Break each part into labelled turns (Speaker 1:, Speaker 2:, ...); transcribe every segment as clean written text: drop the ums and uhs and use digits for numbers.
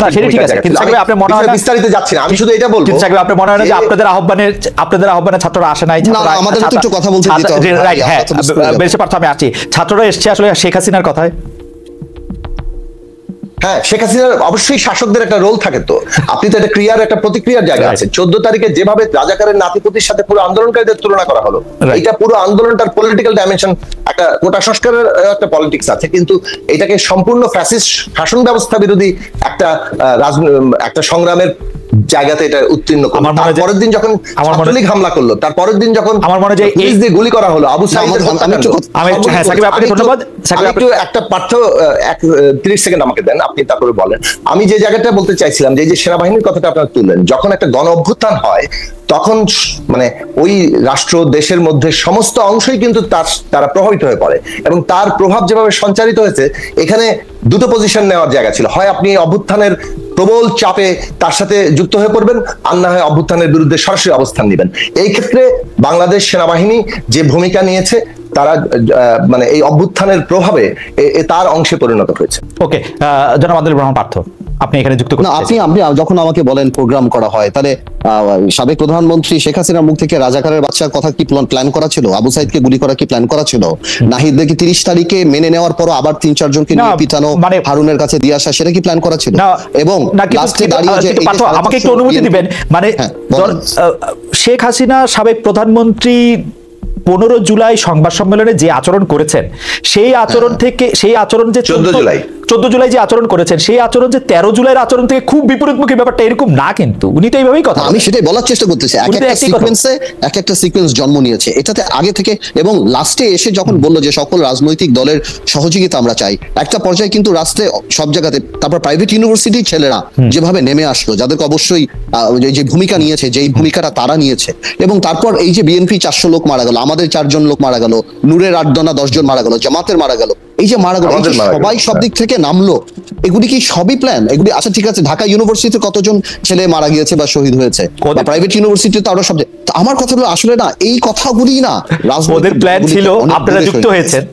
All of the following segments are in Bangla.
Speaker 1: না সেটা ঠিক আছে, কিন্তু সাকিব আপনি মনে হয় না
Speaker 2: বিস্তারিত যাচ্ছি না, আমি শুধু এটা বলবো,
Speaker 1: কিন্তু সাকিব আপনি মনে হয় না যে আপনাদের আহ্বানে ছাত্ররা আসে নাই?
Speaker 3: না আমাদের তো একটু কথা বলতে দিতে হবে,
Speaker 1: রাইট, হ্যাঁ বেশি পারতো আমি আছি, ছাত্ররা এসেছে আসলে শেখ হাসিনার কথায়।
Speaker 2: হ্যাঁ, শেখ হাসিনার অবশ্যই শাসকদের একটা রোল থাকে, তো আপনি তো এটা ক্রিয়ার একটা প্রতিক্রিয়ার জায়গা আছে। 14 তারিখে যেভাবে রাজাকারের নাতিপুতির সাথে পুরো আন্দোলনকারীদের তুলনা করা হলো, এটা পুরো আন্দোলনটার পলিটিক্যাল ডাইমেনশন, একটা কোটা সংস্কারের একটা পলিটিক্স আছে, কিন্তু এটাকে সম্পূর্ণ ফ্যাসিস্ট শাসন ব্যবস্থা বিরোধী একটা সংগ্রামের জায়গাতে এটা উত্তীর্ণ করলো। পরের দিন যখন ছাত্রলীগ হামলা করলো, তার পরের দিন যখন
Speaker 1: আমার মনে হয় পুলিশ দিয়ে
Speaker 2: গুলি করা হলো, আবু সাঈদের
Speaker 1: সাকিব আপনি ধন্যবাদ। সাকিব
Speaker 2: একটু একটা পাঠ্য 30 সেকেন্ড আমাকে দেন, আপনি তারপরে বলেন। আমি যে জায়গাটা বলতে চাইছিলাম, যে সেনাবাহিনীর কথাটা আপনারা তুললেন, যখন একটা গণ অভ্যুত্থান হয় তখন মানে ওই রাষ্ট্র দেশের মধ্যে সমস্ত অংশই কিন্তু তারা প্রভাবিত হয়ে পড়ে, এবং তার প্রভাব যেভাবে সঞ্চারিত হয়েছে, এখানে দুটো পজিশন নেওয়ার জায়গা ছিল। হয় আপনি অভ্যুত্থানের প্রবল চাপে তার সাথে যুক্ত হয়ে পড়বেন, আর না হয় অভ্যুত্থানের বিরুদ্ধে সরাসরি অবস্থান নেবেন। এই ক্ষেত্রে বাংলাদেশ সেনাবাহিনী যে ভূমিকা নিয়েছে, তারা মানে এই অভ্যুত্থানের প্রভাবে তার অংশে পরিণত হয়েছে।
Speaker 1: ওকে, জনাব আব্দুল রহমান পার্থ, আপনি এখানে যুক্ত করতে
Speaker 3: আপনি যখন আমাকে বলেন প্রোগ্রাম করা হয়, তাহলে সাবেক প্রধানমন্ত্রী শেখ হাসিনার মুখ থেকে রাজাকারের বাচ্চার কথা কি প্ল্যান করা ছিল? আবু সাইদকে গুলি করা কি প্ল্যান করা ছিল? নাহিদকে 30 তারিখে মেনে নেওয়ার পর আবার 3-4 জনকে নিয়ে পিটানো, মানে হারুনের কাছে দিয়ে আসা, সেটা কি প্ল্যান করা ছিল? এবং লাস্টে দাঁড়িয়ে যে
Speaker 1: আমাকে একটু অনুমতি দিবেন, মানে শেখ হাসিনা সাবেক প্রধানমন্ত্রী 15 জুলাই সংবাদ সম্মেলনে যে আচরণ করেছেন, সেই আচরণ থেকে, সেই আচরণ যে 14 জুলাই যে আচরণ করেছেন, সেই আচরণ যে 13 জুলাইয়ের আচরণ থেকে খুব বিপরীতমুখী, ব্যাপারটা এরকম না, কিন্তু উনি তো এইভাবেই কথা,
Speaker 3: আমি সেটাই বলার চেষ্টা করতেছি। এক একটা সিকোয়েন্স জন্ম নিয়েছে এটাতে আগে থেকে, এবং লাস্টে এসে যখন বললো যে সকল রাজনৈতিক দলের সহযোগিতা আমরা চাই, একটা পর্যায়ে কিন্তু রাষ্ট্রে সব জায়গাতে, তারপর প্রাইভেট ইউনিভার্সিটির ছেলেরা যেভাবে নেমে আসলো, যাদেরকে অবশ্যই যে ভূমিকা নিয়েছে, যেই ভূমিকাটা তারা নিয়েছে, এবং তারপর এই যে বিএনপি 400 লোক মারা গেল, আমাদের 4 জন লোক মারা গেল, নূরের 8 জন মারা গেল, জামাতের মারা গেল, এই যে মারা গেল, সবাই সব দিক থেকে নামলো, এগুলি কি সবই প্ল্যান? এগুলি আচ্ছা ঠিক আছে, ঢাকা ইউনিভার্সিটিতে কতজন ছেলে মারা গিয়েছে বা শহীদ হয়েছে, প্রাইভেট ইউনিভার্সিটিতে আরো সব, আমার কথা হলো আসলে না, এই কথাগুলি না
Speaker 1: ওদের প্ল্যান ছিল, আপনারা যুক্ত হয়েছেন,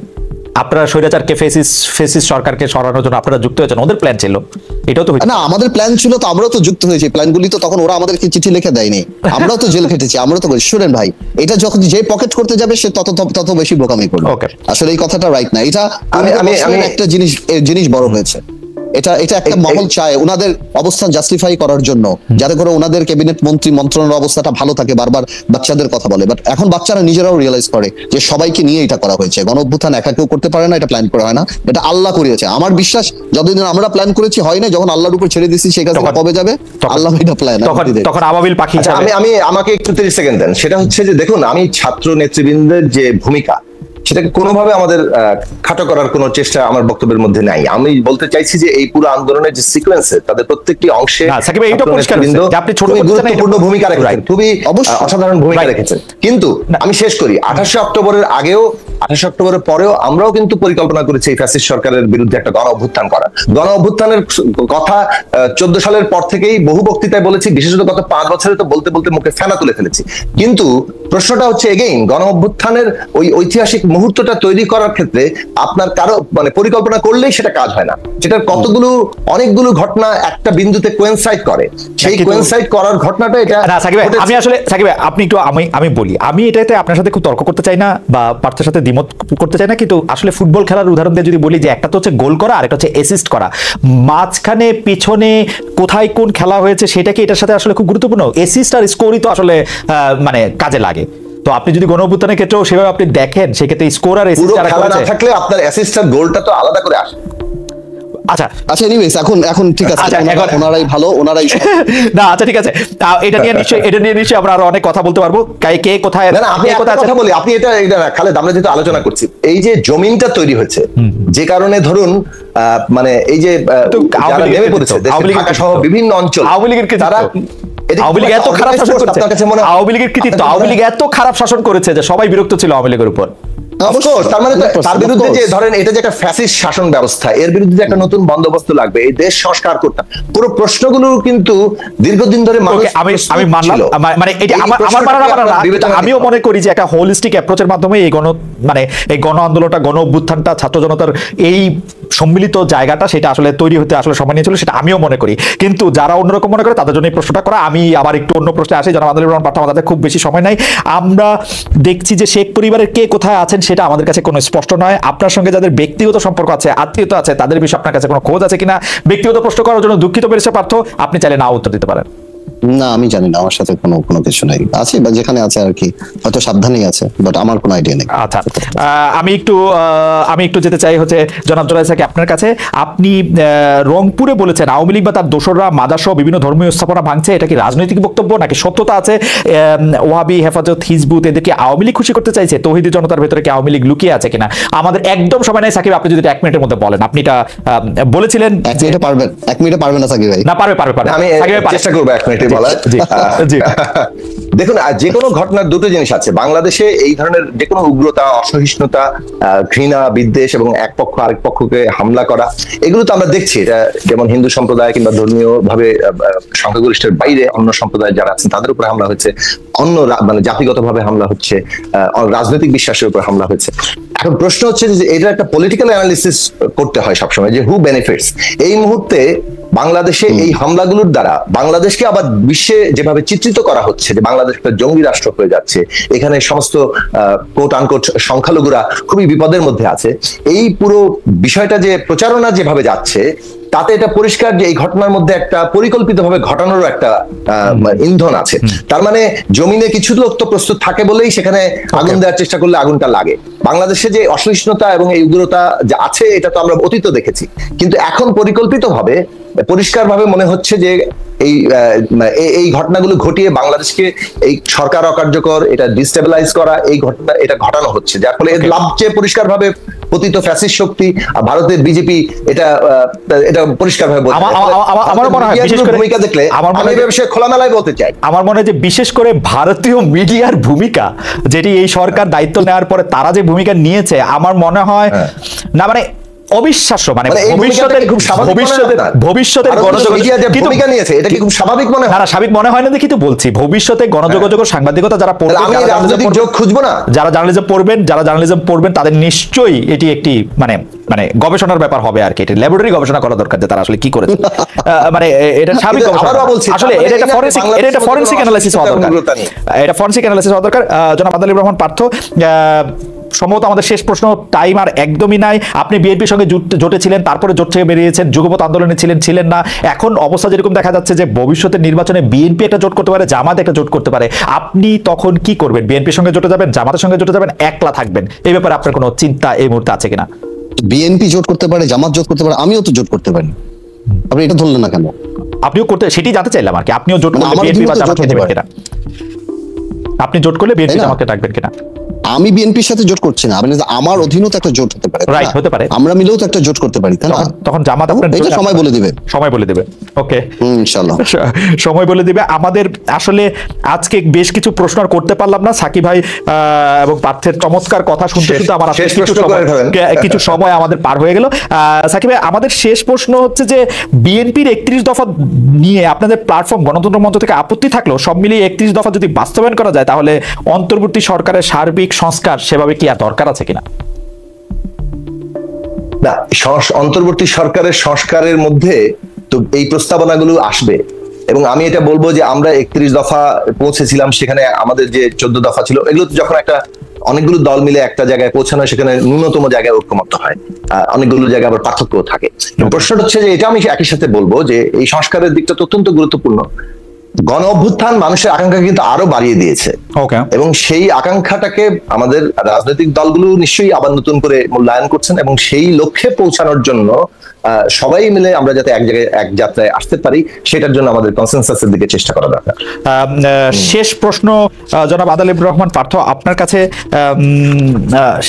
Speaker 1: আপনারা স্বৈরাচারকে ফেসিস্ট সরকারকে সরানোর জন্য আপনারা যুক্ত হয়েছেন, ওদের প্ল্যান ছিল, এটাও তো
Speaker 3: না আমাদের প্ল্যান ছিল, তো আমরাও তো যুক্ত হয়েছি, প্ল্যানগুলি তো তখন ওরা আমাদেরকে চিঠি লিখে দেয়নি, আমরাও তো জেল খেটেছি, আমরাও তো শুনেন ভাই, এটা যখন যে পকেট করতে যাবে সে তত বেশি বোকামি করবে। আসলে এই কথাটা রাইট না, এটা আমি একটা জিনিস বড় হয়েছে, এটা একটা মহল চায় ওনাদের অবস্থান জাস্টিফাই করার জন্য, যাতে করে ওনাদের ক্যাবিনেট মন্ত্রী মন্ত্রণালয়ের অবস্থাটা ভালো থাকে, বারবার বাচ্চাদের কথা বলে, বাট এখন বাচ্চারা নিজেরাও রিয়েলাইজ করে যে সবাইকে নিয়ে এটা করা হয়েছে, গণ অভ্যুত্থান একা কেউ করতে পারে না, এটা প্ল্যান করা হয় না, এটা আল্লাহ করিয়েছে। আমার বিশ্বাস যতদিন আমরা প্ল্যান করেছি হয় না, যখন আল্লাহর উপর ছেড়ে দিচ্ছি সে কাছে কবে যাবে, আল্লাহ এটা প্ল্যান,
Speaker 1: তখন আবাবিল পাখি।
Speaker 2: আমাকে একটু 30 সেকেন্ড দেন। সেটা হচ্ছে যে দেখুন, আমি ছাত্র নেতৃবৃন্দের যে ভূমিকা, সেটাকে কোনোভাবে আমাদের খাটো করার কোনো চেষ্টা আমার বক্তব্যের মধ্যে নাই। আমি বলতে চাইছি যে এই পুরো আন্দোলনের যে সিকোয়েন্সে তাদের প্রত্যেকটি অংশে গুরুত্বপূর্ণ ভূমিকা রেখেছেন, খুবই অসাধারণ ভূমিকা রেখেছেন। কিন্তু আমি শেষ করি, 28 অক্টোবরের আগেও, 28 অক্টোবরের পরেও আমরাও কিন্তু পরিকল্পনা করেছি এই ফ্যাসিস্ট সরকারের বিরুদ্ধে একটা গণ অভ্যুত্থান করা। গণ অভ্যুত্থানের কথা 14 সালের পর থেকেই বহু বক্তৃতায় বলেছি, বিশেষত গত 5 বছরে তো বলতে বলতে মুখে ফেনা তুলে ফেলেছি। কিন্তু প্রশ্নটা হচ্ছে এগেইন, গণ অভ্যুত্থানের ওই ঐতিহাসিক মুহূর্তটা তৈরি করার ক্ষেত্রে আপনার কারো মানে পরিকল্পনা করলেই সেটা কাজ হয় না, সেটার অনেকগুলো ঘটনা একটা বিন্দুতে কোয়েনসাইড করে, সেই কোয়েনসাইড করার ঘটনাটা এটা।
Speaker 1: আমি আসলে সাকিব আপনি একটু, আমি বলি, আমি এটাতে আপনার সাথে খুব তর্ক করতে চাই না বা পার্থের সাথে দ্বিমত করতে চাই না, কিন্তু আসলে ফুটবল খেলার উদাহরণ দিয়ে যদি বলি যে একটা তো হচ্ছে গোল করা, আর একটা হচ্ছে অ্যাসিস্ট করা, মাঝখানে পিছনে কোথায় কোন খেলা হয়েছে সেটা কি এটার সাথে আসলে খুব গুরুত্বপূর্ণ? অ্যাসিস্ট আর স্কোরই তো আসলে মানে কাজে লাগে। তো আপনি যদি গণ অভ্যুত্থানের ক্ষেত্রেও সেভাবে আপনি দেখেন, সেক্ষেত্রে স্কোর আর অ্যাসিস্ট
Speaker 2: না থাকলে আপনার অ্যাসিস্ট আর গোলটা তো আলাদা করে আসে।
Speaker 1: আচ্ছা
Speaker 3: এনিওয়েজ এখন ঠিক আছে, ওনারাই ভালো, ওনারাই
Speaker 1: না আচ্ছা ঠিক আছে, এটা নিয়ে নিশ্চয়ই আমরা আরো অনেক কথা বলতে পারবো, কে কোথায়।
Speaker 2: না আমি কথা বলি, আপনি এটা খালেদ, আমরা যেহেতু আলোচনা করছি, এই যে জমিনটা তৈরি হয়েছে, যে কারণে ধরুন মানে এই যে নেমে পড়েছে ঢাকা সহ বিভিন্ন অঞ্চল, আওয়ামী লীগের
Speaker 1: আওয়ামী লীগ এত খারাপ শাসন করেছে, আওয়ামী লীগের কৃতিত্ব, আওয়ামী লীগ এত খারাপ শাসন করেছে যে সবাই বিরক্ত ছিল আওয়ামী লীগের উপর।
Speaker 2: তার মানে তার বিরুদ্ধে যে ধরেন এটা যে একটা ফ্যাসিস্ট শাসন ব্যবস্থা, এর বিরুদ্ধে যে একটা নতুন বন্দোবস্ত লাগবে, এই দেশ সংস্কার করতে, পুরো প্রশ্নগুলো কিন্তু দীর্ঘদিন ধরে
Speaker 1: আমি মানলাম, মানে এটা আমিও মনে করি যে একটা হোলিস্টিক অ্যাপ্রোচের মাধ্যমে এই এই গণ আন্দোলনটা, গণ অভ্যুত্থানটা, ছাত্র জনতার এই সম্মিলিত জায়গাটা সেটা আসলে তৈরি হতে আসলে সময় নিয়েছিল, সেটা আমিও মনে করি। কিন্তু যারা অন্যরকম মনে করে তাদের জন্য এই প্রশ্নটা করা। আমি আবার একটু অন্য প্রশ্নে আসি, যারা আমাদের আমাদের খুব বেশি সময় নাই। আমরা দেখছি যে শেখ পরিবারের কে কোথায় আছেন সেটা আমাদের কাছে কোনো স্পষ্ট নয়। আপনার সঙ্গে যাদের ব্যক্তিগত সম্পর্ক আছে, আত্মীয়তা আছে, তাদের বিষয়ে আপনার কাছে কোনো খোঁজ আছে কিনা? ব্যক্তিগত প্রশ্ন করার জন্য দুঃখিত ব্যারিস্টার পার্থ, আপনি চাইলে না উত্তর দিতে পারেন।
Speaker 3: না, আমি জানি না, আমার সাথে কোনো কিছু নাই, আছে বা যেখানে আছে আর কি, হয়তো সাবধানেই আছে, বাট আমার কোনো আইডিয়া নেই।
Speaker 1: আচ্ছা, আমি একটু যেতে চাই হচ্ছে জনাব জোনায়েদ সাকি আপনার কাছে। আপনি রংপুরে বলেছেন আওয়ামী লীগ বা তার দোসররা মাদ্রাসা বিভিন্ন ধর্মীয় স্থাপনা ভাঙছে, এটা কি রাজনৈতিক বক্তব্য নাকি সত্যতা আছে? ওয়াহাবি, হেফাজত, হিজবুত এদেরকে আওয়ামী লীগ খুশি করতে চাইছে? তৌহিদি জনতার ভেতরে কি আওয়ামী লীগ লুকিয়ে আছে কিনা? আমাদের একদম সময় নাই সাকিব, আপনি যদি 1 মিনিটের মধ্যে বলেন। আপনি এটা বলেছিলেন।
Speaker 3: 1 মিনিটে পারবেন? 1 মিনিটে পারবেন না সাকিব ভাই?
Speaker 1: না, পারবে।
Speaker 2: আমি চেষ্টা করবো 1 মিনিটে বলার। দেখুন, যে কোনো ঘটনার দুটো জিনিস আছে। বাংলাদেশে এই ধরনের যে কোনো উগ্রতা, অসহিষ্ণুতা, ঘৃণা, বিদ্বেষ এবং এক পক্ষ আরেক পক্ষকে হামলা করা, এগুলো তো আমরা দেখছি। এটা যেমন হিন্দু সম্প্রদায় কিংবা ধর্মীয় ভাবে সংখ্যাগরিষ্ঠের বাইরে অন্য সম্প্রদায় যারা আছেন তাদের উপরে হামলা হচ্ছে, অন্য জাতিগত ভাবে হামলা হচ্ছে, রাজনৈতিক বিশ্বাসের উপর হামলা হচ্ছে। এখন প্রশ্ন হচ্ছে যে এটা একটা পলিটিক্যাল অ্যানালিসিস করতে হয় সবসময়, যে হু বেনিফিটস। এই মুহূর্তে বাংলাদেশে এই হামলাগুলোর দ্বারা বাংলাদেশকে আবার বিশ্বে যেভাবে চিত্রিত করা হচ্ছে যে বাংলাদেশ একটা জঙ্গি রাষ্ট্র হয়ে যাচ্ছে, এখানে সমস্ত কোট আনকোট সংখ্যালঘুরা খুবই বিপদের মধ্যে আছে, এই পুরো বিষয়টা যে প্রচারণা যেভাবে যাচ্ছে, তাতে এটা পরিষ্কার যে এই ঘটনার মধ্যে একটা পরিকল্পিতভাবে ঘটানোর একটা ইন্ধন আছে। তার মানে জমিনে কিছু লোক তো প্রস্তুত থাকে বলেই সেখানে আগুন দেওয়ার চেষ্টা করলে আগুনটা লাগে। বাংলাদেশে যে অসহিষ্ণুতা এবং এই উগ্রতা যে আছে, এটা তো আমরা অতীত দেখেছি, কিন্তু এখন পরিকল্পিতভাবে পরিষ্কারভাবে মনে হচ্ছে যে এই ঘটনাগুলো ঘটিয়ে বাংলাদেশকে এই সরকার অকার্যকর, এটা ডিস্টেবিলাইজ করা, এই ঘটনা এটা ঘটানো হচ্ছে, যার ফলে এর লাভ চেয়ে পরিষ্কারভাবে পতিত ফ্যাসিস্ট শক্তি ভারতের বিজেপি এটা পরিষ্কারভাবে বলছে। আমার মনে হয় বিশেষ করে ভূমিকা দেখলে আমি এই বিষয়ে খোলামেলায় বলতে চাই,
Speaker 1: আমার মনে হয় যে বিশেষ করে ভারতীয় মিডিয়ার ভূমিকা, যেটি এই সরকার দায়িত্ব নেওয়ার পরে তারা যে ভূমিকা নিয়েছে, আমার মনে হয় না মানে অবিশ্বাস্য, মানে ভবিষ্যতের
Speaker 2: ভূমিকা নিয়েছে, এটা কি খুব স্বাভাবিক মনে হয়?
Speaker 1: না, স্বাভাবিক মনে হয় না দেখি তো বলছি। ভবিষ্যতে গণযোগাযোগ ও সাংবাদিকতা যারা পড়বেন, যারা জার্নালিজম পড়বেন তাদের নিশ্চয়ই এটি একটি মানে গবেষণার ব্যাপার হবে আর কি। এটা ল্যাবরেটরি গবেষণা করা দরকার যে তারা আসলে কি করেছে। মানে এটা স্বাভাবিক গবেষণা, আসলে এটা একটা ফরেনসিক অ্যানালাইসিস হওয়া দরকার। এটা ফরেনসিক অ্যানালাইসিস হওয়া দরকার। জনাব আদালুর রহমান পার্থ, সম্ভবত আমাদের শেষ প্রশ্ন, টাইম আর একদমই নাই। আপনি বিএনপির সঙ্গে জোটে ছিলেন, তারপরে জোট থেকে বেরিয়েছেন, যুগপৎ আন্দোলনে ছিলেন না। এখন অবস্থা যেরকম দেখা যাচ্ছে যে ভবিষ্যতের নির্বাচনে বিএনপি একটা জোট করতে পারে, জামাত একটা জোট করতে পারে, আপনি তখন কি করবেন? বিএনপির সঙ্গে জোটে যাবেন, জামাতের সঙ্গে জোটে যাবেন, একলা থাকবেন? এই ব্যাপারে আপনার কোনো চিন্তা এই মুহূর্তে আছে কিনা?
Speaker 3: বিএনপি জোট করতে পারে, জামাত জোট করতে পারে, আমিও তো জোট করতে পারি। আপনি এটা ধরলেন না কেন?
Speaker 1: আপনিও করতে, সেটি জানতে চাইলাম আর কি। আপনিও জোট করলে বিএনপি বা জামাতকে নেবেন কিনা? আপনি জোট করলে বিএনপি জামাতকে ডাকবেন কিনা?
Speaker 3: আমি বিএনপির সাথে জোট করছি না, আপনি আমার অধীনও তো একটা জোট হতে পারে,
Speaker 1: রাইট, হতে পারে,
Speaker 3: আমরা মিলেও তো একটা জোট করতে পারি, তাই না?
Speaker 1: তখন জামাত আপনার
Speaker 3: এটা সময় বলে দিবে।
Speaker 1: ওকে,
Speaker 3: ইনশাআল্লাহ
Speaker 1: সময় বলে দিবে। আমাদের আসলে আজকে বেশ কিছু প্রশ্ন আর করতে পারলাম না। সাকিব ভাই এবং পার্থের চমৎকার কথা শুনতে আমার কিছু সময় আমাদের পার হয়ে গেল। সাকিব ভাই, আমাদের শেষ প্রশ্ন হচ্ছে যে বিএনপির 31 দফা নিয়ে আপনাদের প্ল্যাটফর্ম গণতন্ত্র মঞ্চ থেকে আপত্তি থাকলেও সব মিলিয়ে 31 দফা যদি বাস্তবায়ন করা যায়, তাহলে অন্তর্বর্তী সরকারের সার্বিক সংস্কার সেভাবে কি আর দরকার আছে কিনা?
Speaker 2: না, অন্তর্বর্তী সরকারের সংস্কারের মধ্যে তো এই প্রস্তাবনাগুলো আসবে, এবং আমি এটা বলবো যে আমরা 31 দফা পৌঁছেছিলাম, সেখানে আমাদের যে 14 দফা ছিল, এগুলো যখন অনেকগুলো দল মিলে একটা জায়গায় পৌঁছানো, সেখানে ন্যূনতম জায়গায় ঐক্যমত্য হয়, অনেকগুলো জায়গায় আবার পার্থক্য থাকে। প্রশ্নটা হচ্ছে যে এটা আমি একই সাথে বলবো যে এই সংস্কারের দিকটা অত্যন্ত গুরুত্বপূর্ণ। গণ অভ্যুত্থান মানুষের আকাঙ্ক্ষা কিন্তু আরো বাড়িয়ে দিয়েছে, এবং সেই আকাঙ্ক্ষাটাকে আমাদের রাজনৈতিক দলগুলো নিশ্চয়ই আবার নতুন করে মূল্যায়ন করছেন, এবং সেই লক্ষ্যে পৌঁছানোর জন্য সবাই মিলে আমরা যাতে এক জায়গায় এক যাত্রায় আসতে পারি, সেটার জন্য আমাদের কনসেনসাসের দিকে চেষ্টা করা দরকার।
Speaker 1: শেষ প্রশ্ন জনাব আদালিবুর রহমান পার্থ আপনার কাছে,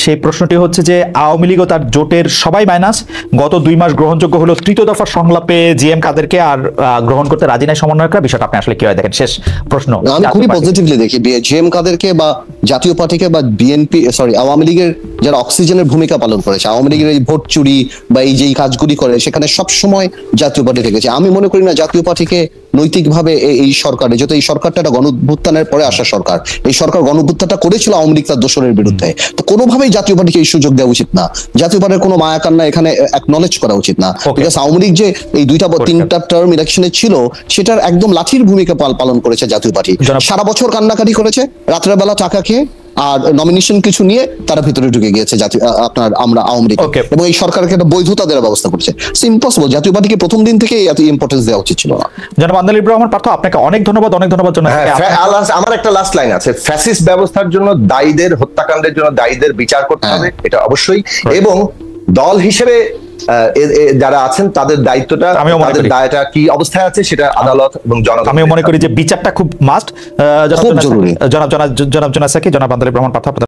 Speaker 1: সেই প্রশ্নটি হচ্ছে যে আওয়ামী লীগ ও তার জোটের সবাই মাইনাস, গত 2 মাস গ্রহণযোগ্য হলো তৃতীয় দফার সংলাপে জিএম কাদেরকে আর গ্রহণ করতে রাজি নাই সমন্বয়করা, বিষয়টা আপনি আসলে কিভাবে দেখেন? শেষ প্রশ্ন।
Speaker 3: আমি খুবই পজিটিভলি দেখি জিএম কাদেরকে বা জাতীয় পার্টিকে বা বিএনপি আওয়ামী লীগের যারা অক্সিজেনের ভূমিকা পালন করেছে, আওয়ামী লীগের এই ভোট চুরি বা এই যে কাজগুলি করে, সেখানে সব সময় জাতীয় পার্টি থেকেছে। আমি মনে করি না জাতীয় পার্টিকে নৈতিকভাবে এই সরকারে, যেহেতু এই সরকারটা একটা গণঅভ্যুত্থানের পরে আসা সরকার, এই সরকার গণঅভ্যুত্থানটা করেছিল আওয়ামী লীগ তার দোসরের বিরুদ্ধে, তো কোনোভাবেই জাতীয় পার্টিকে এই সুযোগ দেওয়া উচিত না। জাতীয় পার্টির কোনো মায়া কান্না এখানে অ্যাকনলেজ করা উচিত না। বিকজ আওয়ামী লীগ যে এই 2-3টা টার্ম ইলেকশনে ছিল, সেটার একদম লাঠির ভূমিকা পালন করেছে জাতীয় পার্টি। সারা বছর কান্নাকাটি করেছে, রাতের বেলা টাকা খেয়ে আর নমিনেশন কিছু নিয়ে তারা ভিতরে ঢুকে গিয়েছে আমরা আওয়ামী লীগ, এবং এই সরকারকে একটা বৈধতা দেওয়ার ব্যবস্থা করছে। ইম্পসিবল। জাতীয় পার্টিকে প্রথম দিন থেকে এত ইম্পর্টেন্স দেওয়া উচিত ছিল না।
Speaker 1: জনাব আদালিবুর রহমান পার্থ আপনাকে অনেক ধন্যবাদ
Speaker 2: আমার একটা লাস্ট লাইন আছে, ফ্যাসিস্ট ব্যবস্থার জন্য দায়ীদের, হত্যাকাণ্ডের জন্য দায়ীদের বিচার করতে হবে, এটা অবশ্যই, এবং দল হিসেবে যারা আছেন তাদের দায়িত্বটা, তাদের দায়টা কি অবস্থায় আছে সেটা আদালত এবং জনগণ,
Speaker 1: আমিও মনে করি যে বিচারটা খুব মাস্ট, জনাব জনাব জনাব জনাব জনাব আদালিবুর রহমান পার্থ।